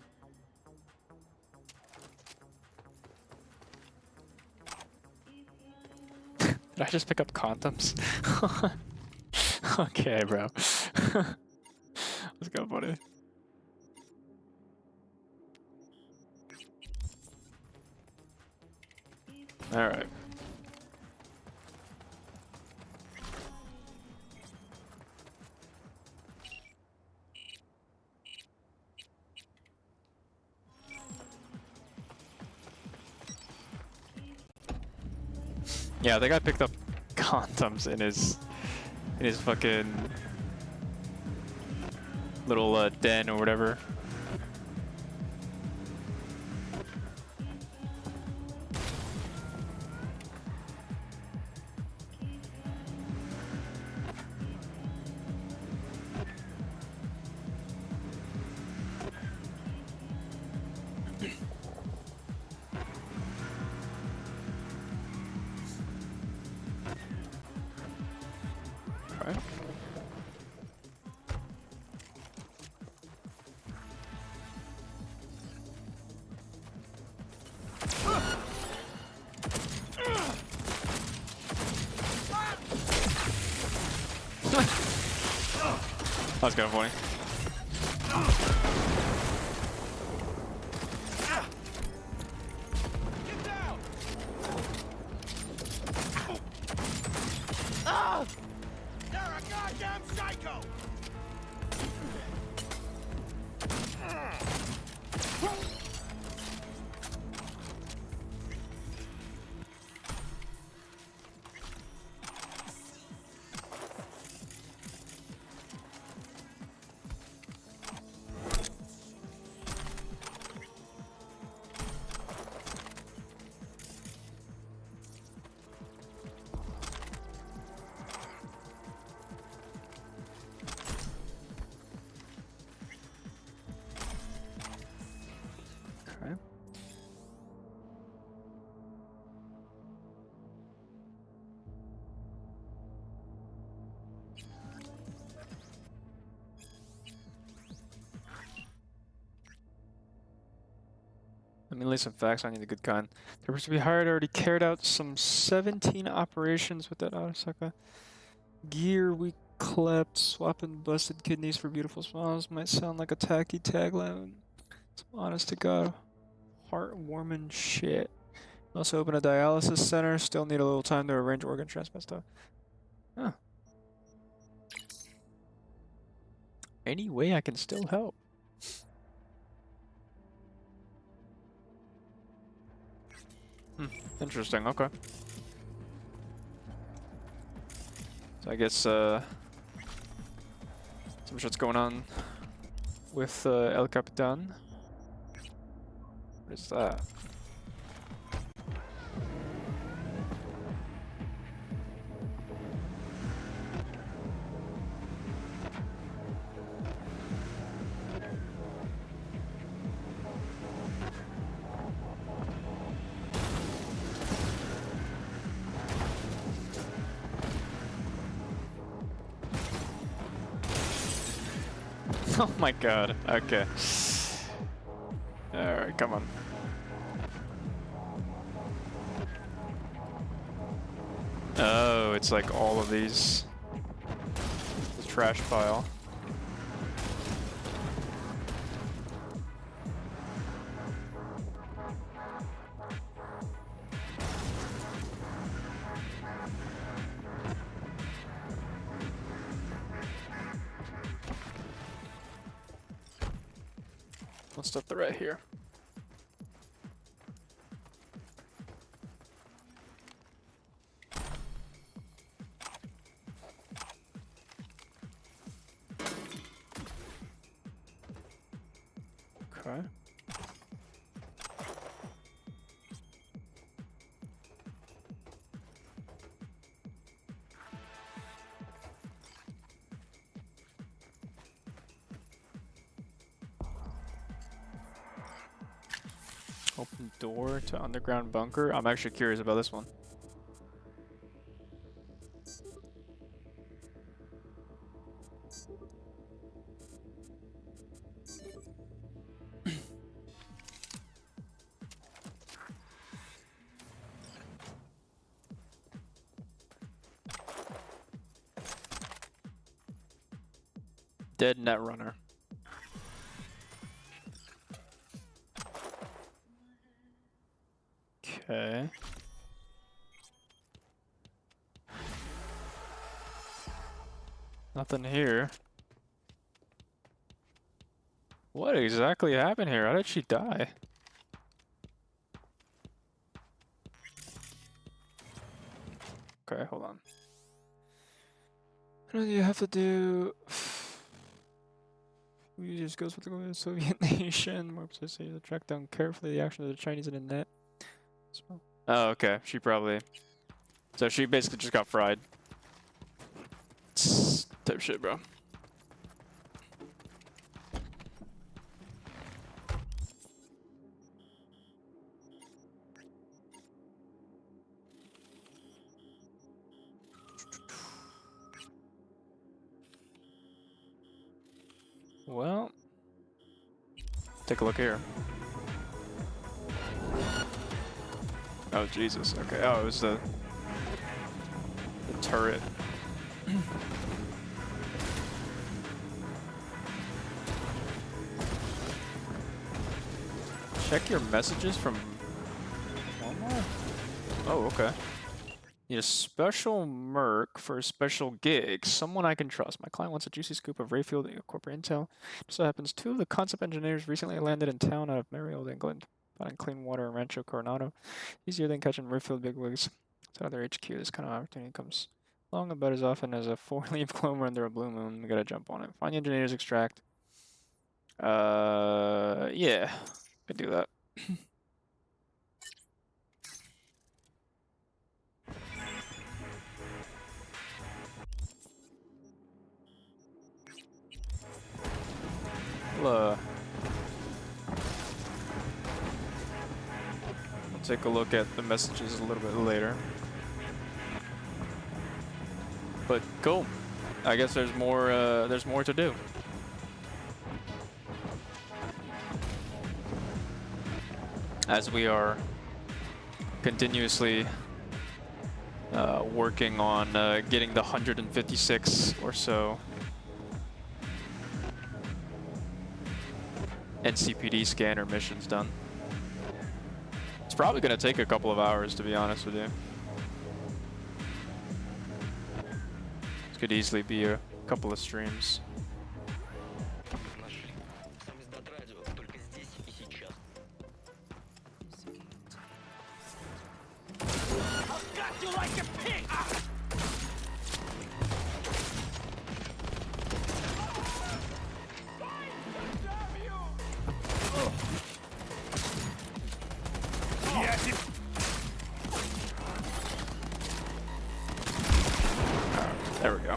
Did I just pick up condoms? Okay, bro. Let's go, buddy. Alright. Yeah, I think I picked up condoms in his fucking little den or whatever. Okay. That was kind of funny. Get down! You're a goddamn psycho! Okay. Let me lay some facts. I need a good gun. The person to be hired already carried out some 17 operations with that Arasaka gear we clept. Swapping busted kidneys for beautiful smiles might sound like a tacky tagline. It's honest to God, heartwarming shit. Also open a dialysis center. Still need a little time to arrange organ transplant stuff. Huh. Any way I can still help. Interesting, okay. So I guess some shit's going on with El Capitan. What is that? Oh my god, okay. Alright, come on. Oh, it's like all of these. The trash pile. Let's stuff the right here. Okay. Open door to underground bunker. I'm actually curious about this one. Dead Netrunner. Okay. Nothing here. What exactly happened here? How did she die? Okay, hold on. What do you have to do? Users goes with the Soviet nation. More precisely, to track down carefully the action of the Chinese in the net. Oh, okay. She probably. So she basically just got fried. Type shit, bro. Well, take a look here. Oh Jesus. Okay. Oh, it was the turret. Check your messages from Walmart. Oh, okay. Need a special merc for a special gig. Someone I can trust. My client wants a juicy scoop of Rayfield corporate intel. Just so happens 2 of the concept engineers recently landed in town out of Merry Old England. Finding clean water in Rancho Coronado. Easier than catching Rayfield bigwigs. It's out of their HQ. This kind of opportunity comes along about as often as a 4-leaf clover under a blue moon. We gotta jump on it. Find the engineers, extract. Yeah. Could do that. We'll take a look at the messages a little bit later. But cool. I guess there's more to do. As we are continuously working on getting the 156 or so NCPD Scanner missions done. It's probably going to take a couple of hours, to be honest with you. This could easily be a couple of streams. You like a pig! There we go.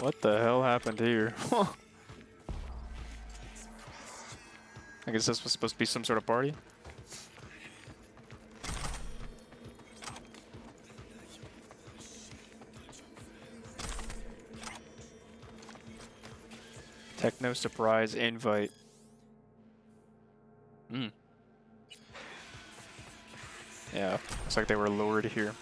What the hell happened here? I guess this was supposed to be some sort of party. Techno surprise invite. Yeah, looks like they were lured here.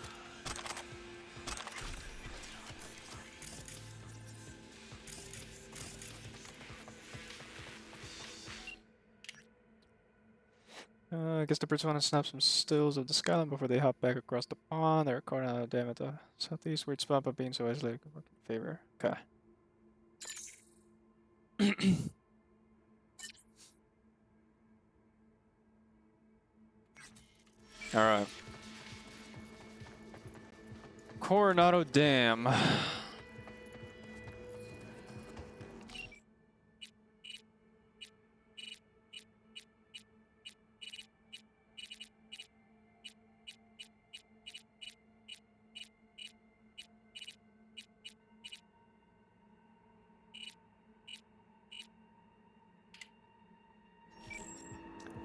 I guess the birds want to snap some stills of the skyline before they hop back across the pond. They're caught on a dam at the southeast weird spot, but being so isolated could work in favor. Okay. Alright. Coronado Dam.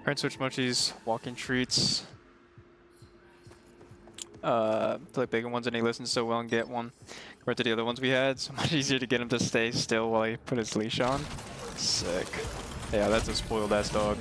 Parent switch mochis, walking treats. like bigger ones, and he listens so well and get one. Compared to the other ones we had, so much easier to get him to stay still while he put his leash on. Sick. Yeah, that's a spoiled ass dog.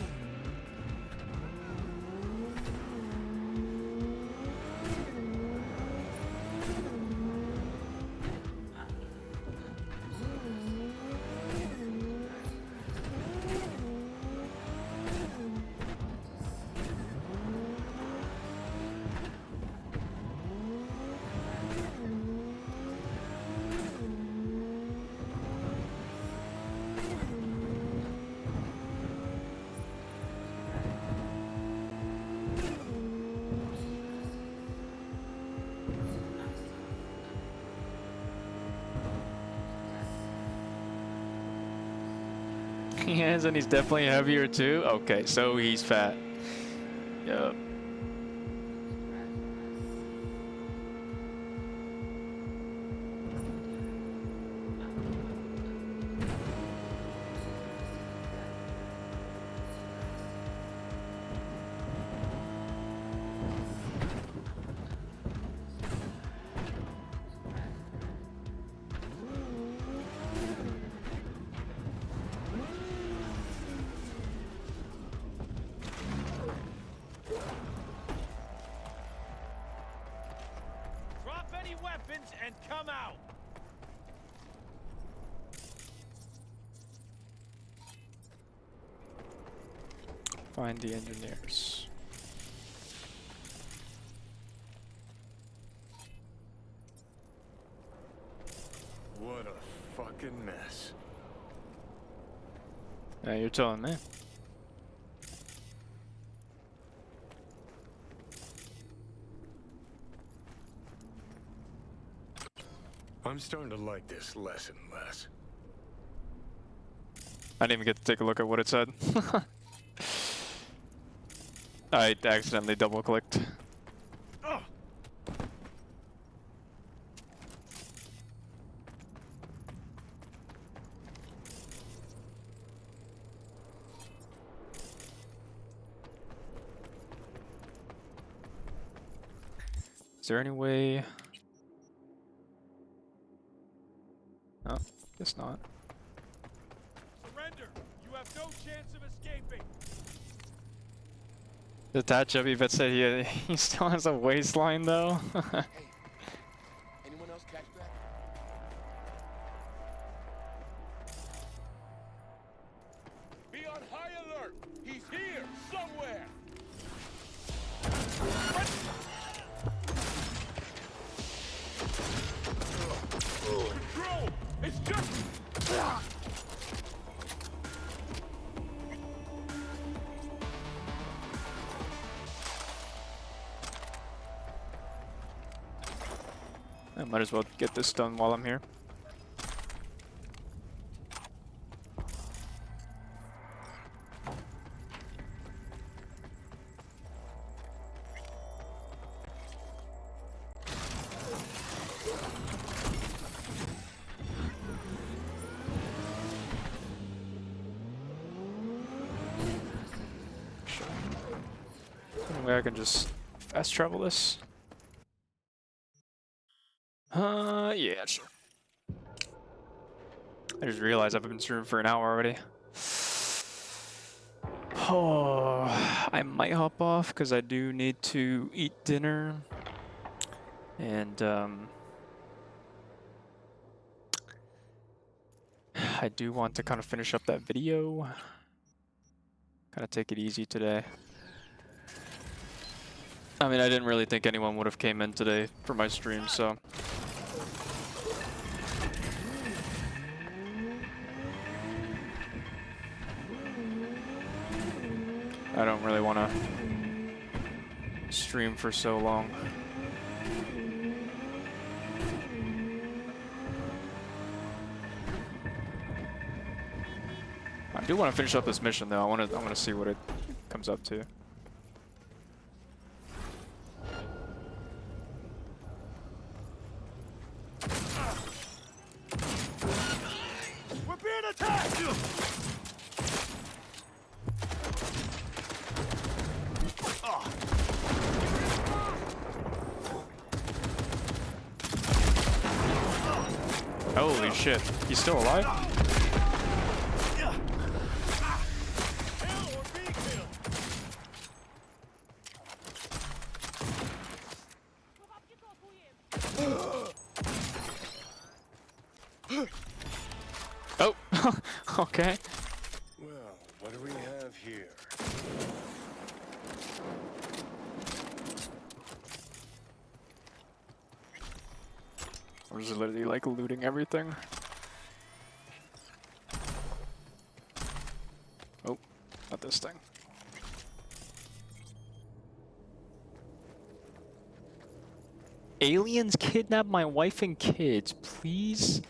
He is, and he's definitely heavier too. Okay, so he's fat. Yup. Drop any weapons and come out. Find the engineers. What a fucking mess. Yeah, you're telling me. I'm starting to like this less and less. I didn't even get to take a look at what it said. I accidentally double-clicked. Is there any way? No, guess not. Surrender. You have no chance of escaping. The Tad Chubby vet said he still has a waistline though. Hey, anyone else catch that? Be on high alert. He's here somewhere. Control. It's just. I might as well get this done while I'm here. Anyway, I can just fast travel this. Yeah, sure. I just realized I've been streaming for an hour already. Oh, I might hop off because I do need to eat dinner. And, I do want to kind of finish up that video. Kind of take it easy today. I mean, I didn't really think anyone would have came in today for my stream, so. I don't really want to stream for so long. I do want to finish up this mission though. I want to see what it comes up to. We're being attacked. Holy shit. He's still alive? Kill or be killed. Oh, okay. Well, what do we have here? Or is it literally like looting everything? Oh, not this thing. Aliens kidnap my wife and kids. Please.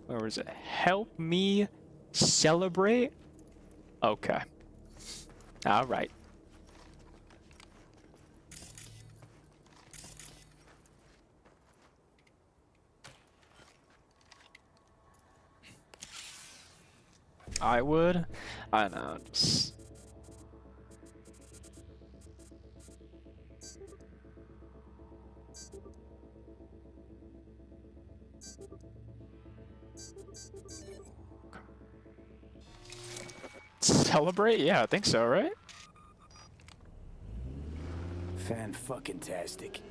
Where is it? Help me celebrate? Okay. Alright. I would. I know. Just... Celebrate? Yeah, I think so, right? Fan-fucking-tastic.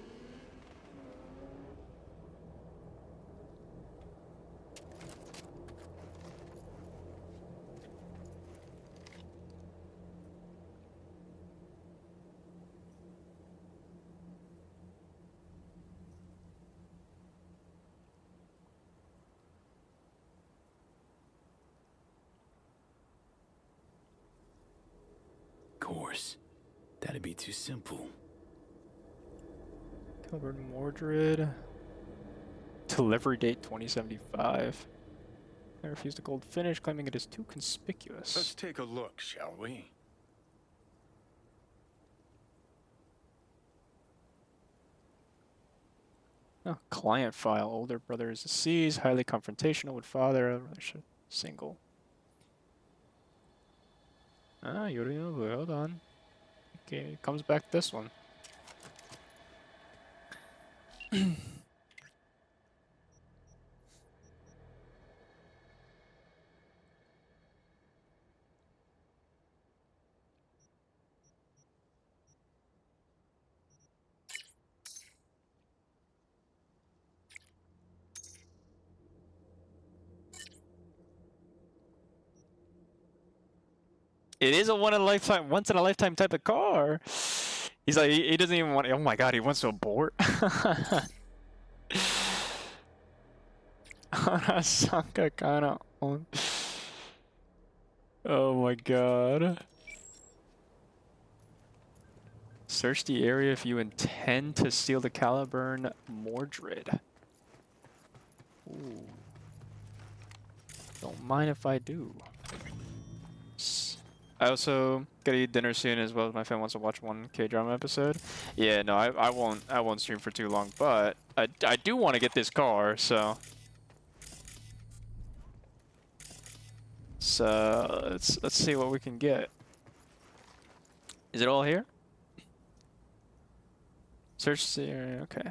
Course. That'd be too simple. Covered Mordred. Delivery date 2075. I refuse the gold finish, claiming it is too conspicuous. Let's take a look, shall we? Oh, client file. Older brother is deceased. Highly confrontational with father. Single. Ah, Yorinobu, hold on. Okay, it comes back this one. It is a once in a lifetime type of car. He's like, he doesn't even want. Oh my god, he wants to abort. Arasaka kind of on. Oh my god. Search the area if you intend to steal the Caliburn Mordred. Ooh. Don't mind if I do. I also gotta eat dinner soon as well as my family wants to watch one K-drama episode. Yeah, no, I won't stream for too long, but I do want to get this car, so let's see what we can get. Is it all here? Search the area, okay.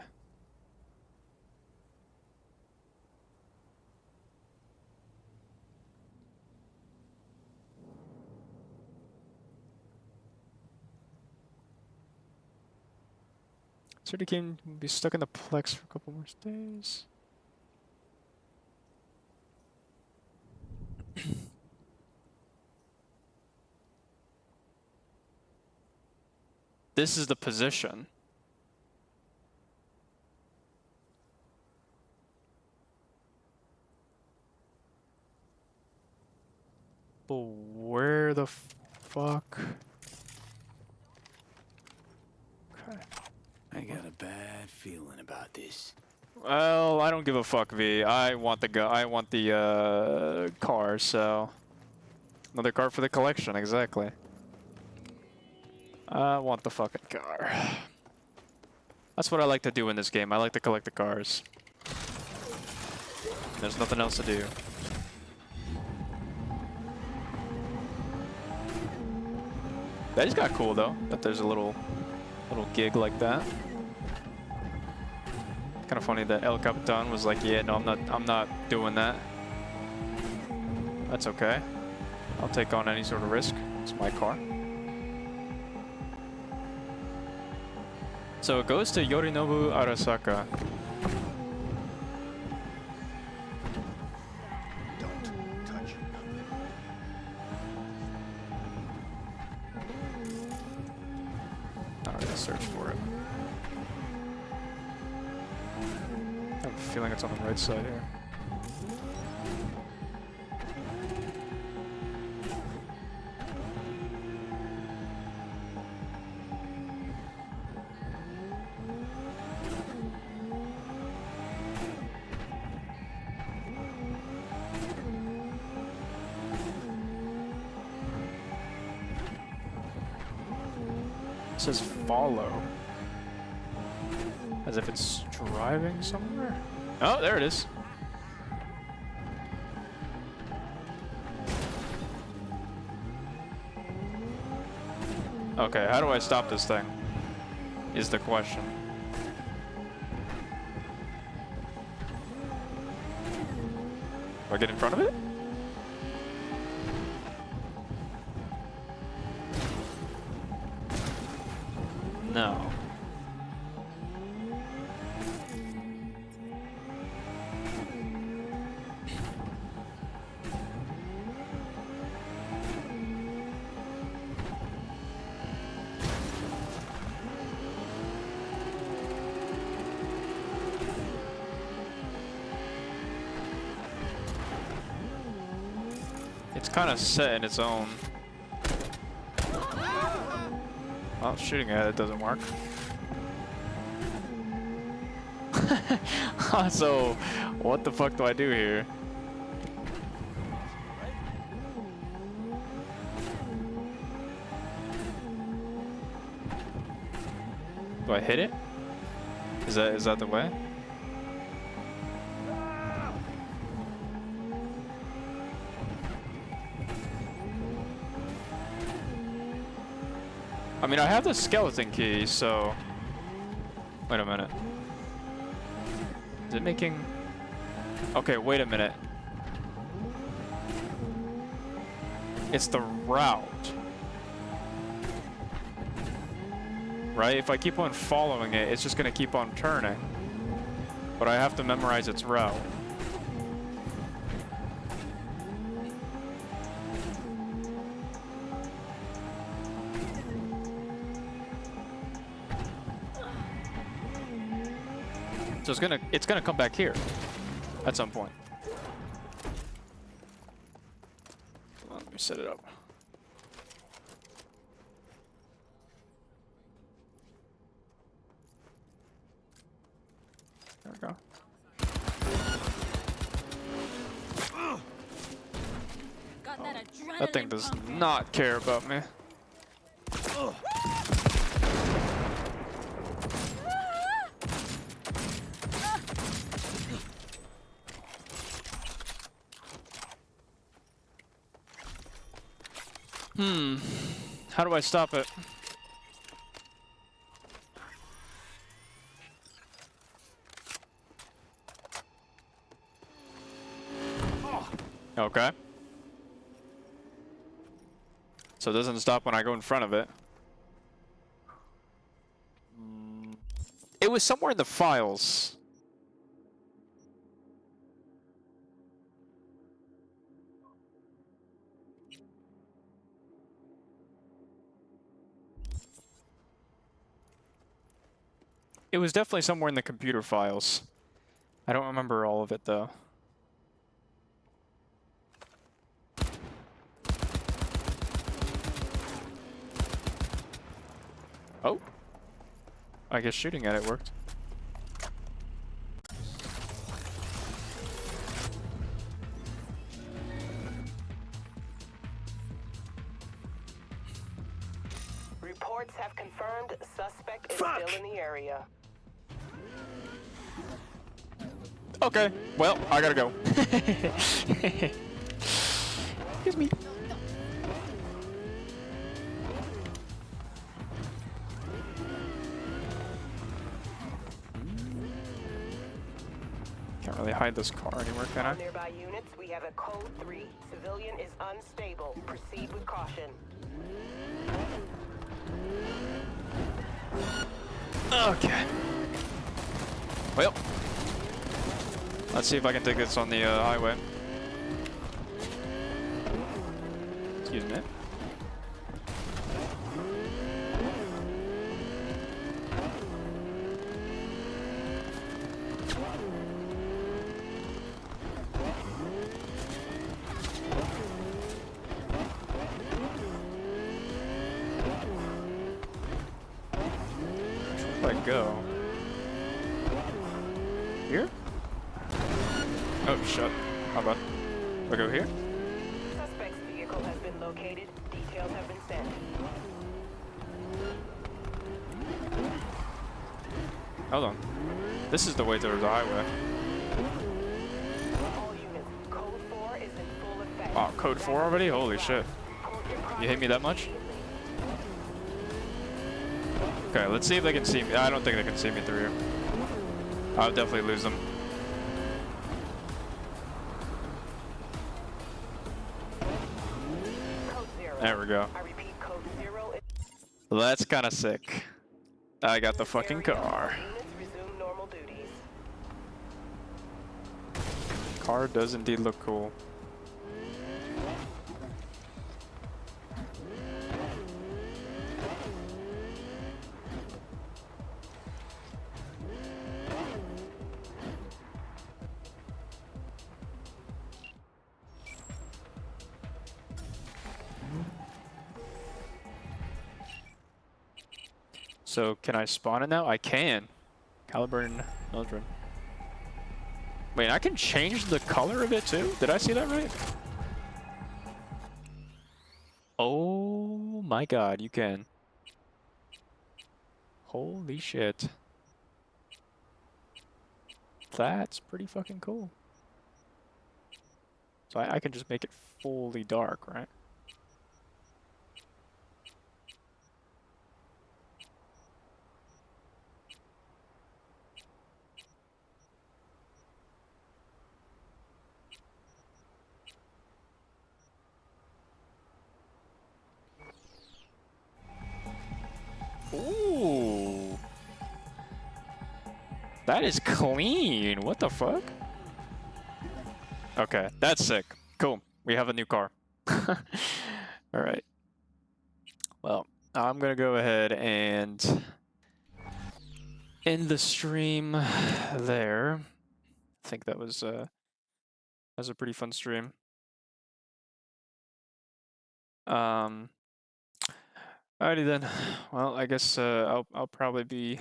Sort of game will be stuck in the Plex for a couple more days. This is the position. But where the fuck? Okay. I got a bad feeling about this. Well, I don't give a fuck, V. I want the car, so another car for the collection, exactly. I want the fucking car. That's what I like to do in this game. I like to collect the cars. There's nothing else to do. That is kind of cool, though, that there's a little gig like that. Kind of funny that El Capitan was like, yeah, no, I'm not doing that. That's okay. I'll take on any sort of risk. It's my car. So it goes to Yorinobu Arasaka. Don't touch nothing. Not gonna search for it. I have a feeling it's on the right side here. It says follow. As if it's driving somewhere. Oh, there it is. Okay, how do I stop this thing? Is the question. Do I get in front of it? No. It's kind of set in its own. Well, shooting at it doesn't work. So, what the fuck do I do here? Do I hit it? Is that the way? I mean, I have the skeleton key, so... Wait a minute. Is it making... Okay, wait a minute. It's the route. Right? If I keep on following it, it's just gonna keep on turning. But I have to memorize its route. So it's gonna come back here at some point. Well, let me set it up. There we go. Got that adrenaline That thing does pumping. not care about me. How do I stop it? Okay. So it doesn't stop when I go in front of it. It was somewhere in the files. It was definitely somewhere in the computer files. I don't remember all of it though. Oh. I guess shooting at it worked. Reports have confirmed suspect is Fuck! still in the area. Okay, well, I gotta go. Excuse me. Can't really hide this car anywhere, can I? All nearby units, we have a code 3. Civilian is unstable. Proceed with caution. Okay. Well, let's see if I can take this on the highway. Excuse me. Where do I go? Here? Oh, shit. How about? Do I go here? Suspect's vehicle has been located. Details have been sent. Hold on. This is the way towards the highway. All units, code 4 is in full effect. Wow, code 4 already? Holy shit. You hate me that much? Okay, let's see if they can see me. I don't think they can see me through here. I'll definitely lose them. Code 0. There we go. I repeat, code 0 is That's kind of sick. I got the fucking car. units resume normal duties. Car does indeed look cool. So can I spawn it now? I can. Caliburn Mildred. Wait, I can change the color of it too? Did I see that right? Oh my god, you can. Holy shit. That's pretty fucking cool. So I can just make it fully dark, right? Ooh. That is clean. What the fuck? Okay, that's sick. Cool. We have a new car. All right. Well, I'm gonna go ahead and end the stream there. I think that was a pretty fun stream. Alrighty then. Well, I guess I'll probably be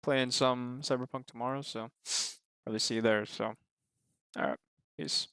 playing some Cyberpunk tomorrow, so probably see you there. So, all right, peace.